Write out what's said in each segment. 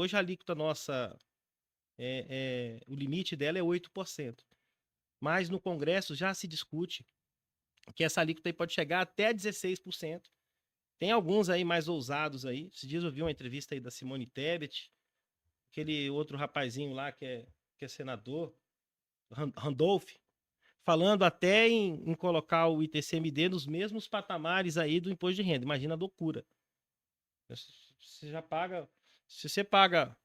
Hoje a alíquota nossa, o limite dela é 8%. Mas no Congresso já se discute que essa alíquota aí pode chegar até 16%. Tem alguns aí mais ousados aí. Esses dias eu vi uma entrevista aí da Simone Tebet, aquele outro rapazinho lá que é senador, Randolph, falando até em colocar o ITCMD nos mesmos patamares aí do imposto de renda. Imagina a loucura. Você já paga, se você paga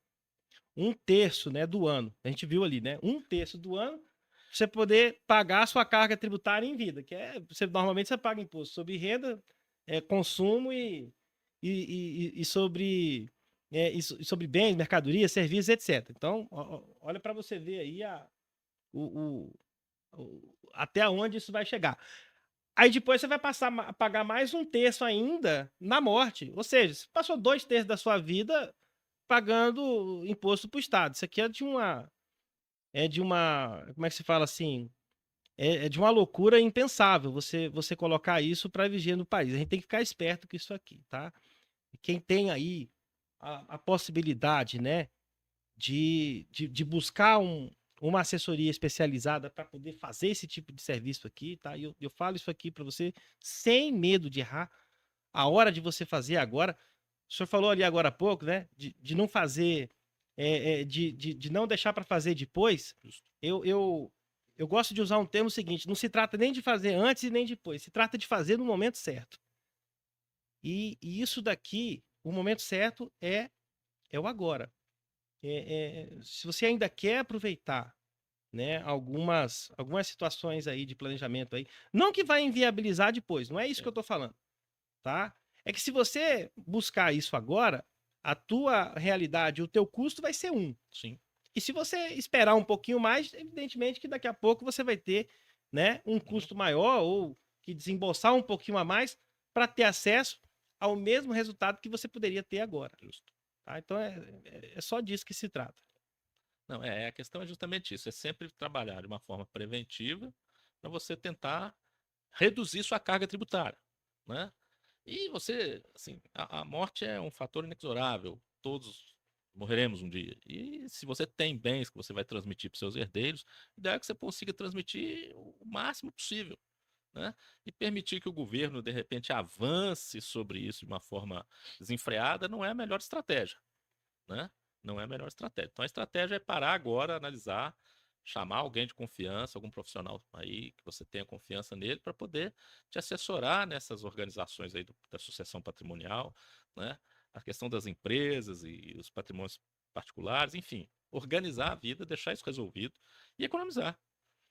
um terço, né, do ano, a gente viu ali, né, um terço do ano, você poder pagar a sua carga tributária em vida, que é, normalmente você paga imposto sobre renda, consumo e sobre e sobre bens, mercadorias, serviços, etc. Então, olha para você ver aí o, até onde isso vai chegar. Aí depois você vai passar a pagar mais um terço ainda na morte. Ou seja, você passou 2/3 da sua vida pagando imposto para o Estado. Isso aqui é de uma, como é que se fala assim? É de uma loucura impensável você colocar isso para viver no país. A gente tem que ficar esperto com isso aqui, tá? E quem tem aí a possibilidade, né, de buscar uma assessoria especializada para poder fazer esse tipo de serviço aqui, tá? E eu falo isso aqui para você sem medo de errar. A hora de você fazer agora. O senhor falou ali agora há pouco, né? De não fazer, de não deixar para fazer depois. Eu gosto de usar um termo seguinte: não se trata nem de fazer antes e nem depois, se trata de fazer no momento certo. E isso daqui, o momento certo é o agora. Se você ainda quer aproveitar, né, algumas situações aí de planejamento aí, não que vai inviabilizar depois, não é isso que eu estou falando, tá? É que se você buscar isso agora, a tua realidade, o teu custo vai ser um. Sim. E se você esperar um pouquinho mais, evidentemente que daqui a pouco você vai ter, né, um Uhum. custo maior ou que desembolsar um pouquinho a mais para ter acesso ao mesmo resultado que você poderia ter agora. Justo. Tá? Então é só disso que se trata. Não, a questão é justamente isso. É sempre trabalhar de uma forma preventiva para você tentar reduzir sua carga tributária, né? E você, assim, a morte é um fator inexorável. Todos morreremos um dia. E se você tem bens que você vai transmitir para seus herdeiros, o ideal é que você consiga transmitir o máximo possível, né? E permitir que o governo, de repente, avance sobre isso de uma forma desenfreada não é a melhor estratégia, né? Não é a melhor estratégia. Então a estratégia é parar agora, analisar, chamar alguém de confiança, algum profissional aí que você tenha confiança nele para poder te assessorar nessas organizações aí da sucessão patrimonial, né? A questão das empresas e os patrimônios particulares, enfim, organizar a vida, deixar isso resolvido e economizar,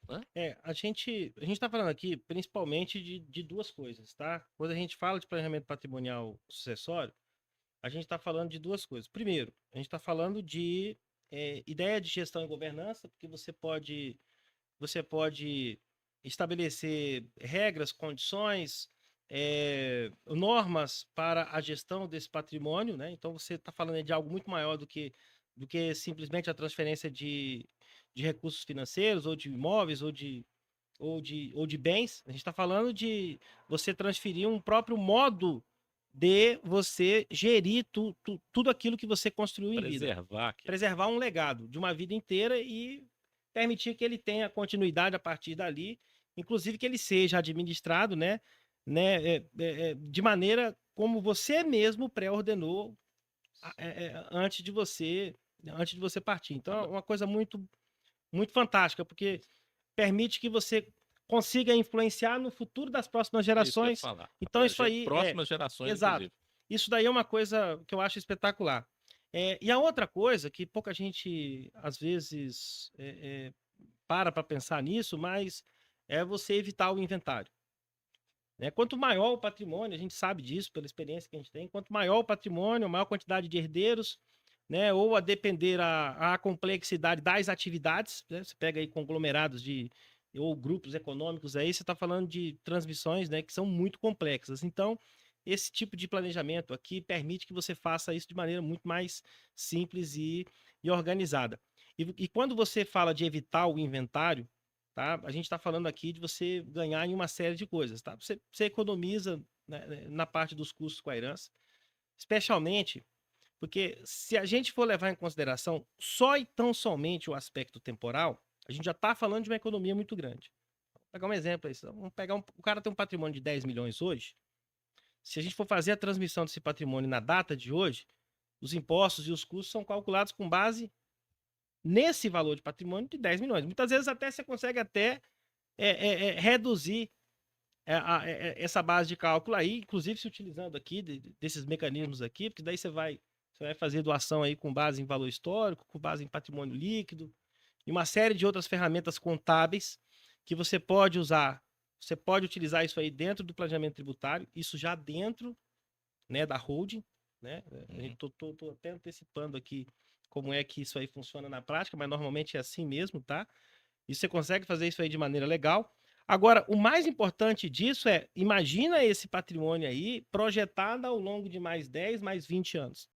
né? A gente está falando aqui principalmente de duas coisas, tá? Quando a gente fala de planejamento patrimonial sucessório, a gente está falando de duas coisas. Primeiro, a gente está falando de ideia de gestão e governança, porque você pode estabelecer regras, condições, normas para a gestão desse patrimônio, né? Então você está falando de algo muito maior do que simplesmente a transferência de recursos financeiros, ou de imóveis, ou de bens. A gente está falando de você transferir um próprio modo de você gerir tudo aquilo que você construiu em vida. Preservar aquilo. Preservar um legado de uma vida inteira e permitir que ele tenha continuidade a partir dali, inclusive que ele seja administrado, de maneira como você mesmo pré-ordenou antes de você partir. Então, é uma coisa muito, muito fantástica, porque permite que você consiga influenciar no futuro das próximas É isso que eu ia gerações. falar. Então, isso aí Próximas gerações, exato. inclusive. Isso daí é uma coisa que eu acho espetacular. E a outra coisa que pouca gente, às vezes, para pensar nisso, mas é você evitar o inventário. Né? Quanto maior o patrimônio, a gente sabe disso pela experiência que a gente tem, quanto maior o patrimônio, maior quantidade de herdeiros, né? Ou a depender a complexidade das atividades, né? Você pega aí conglomerados ou grupos econômicos aí, você está falando de transmissões, né, que são muito complexas. Então, esse tipo de planejamento aqui permite que você faça isso de maneira muito mais simples e organizada. E quando você fala de evitar o inventário, tá? A gente está falando aqui de você ganhar em uma série de coisas, tá? Você economiza, né, na parte dos custos com a herança, especialmente Porque se a gente for levar em consideração só e tão somente o aspecto temporal, a gente já está falando de uma economia muito grande. Vou pegar um exemplo aí. Vamos pegar o cara tem um patrimônio de 10 milhões hoje. Se a gente for fazer a transmissão desse patrimônio na data de hoje, os impostos e os custos são calculados com base nesse valor de patrimônio de 10 milhões. Muitas vezes até você consegue até reduzir essa base de cálculo aí, inclusive se utilizando aqui desses mecanismos aqui, porque daí você vai fazer doação aí com base em valor histórico, com base em patrimônio líquido, e uma série de outras ferramentas contábeis que você pode usar. Você pode utilizar isso aí dentro do planejamento tributário, isso já dentro, né, da holding, né? Tô até antecipando aqui como é que isso aí funciona na prática, mas normalmente é assim mesmo, tá? E você consegue fazer isso aí de maneira legal. Agora, o mais importante disso imagina esse patrimônio aí projetado ao longo de mais 10, mais 20 anos.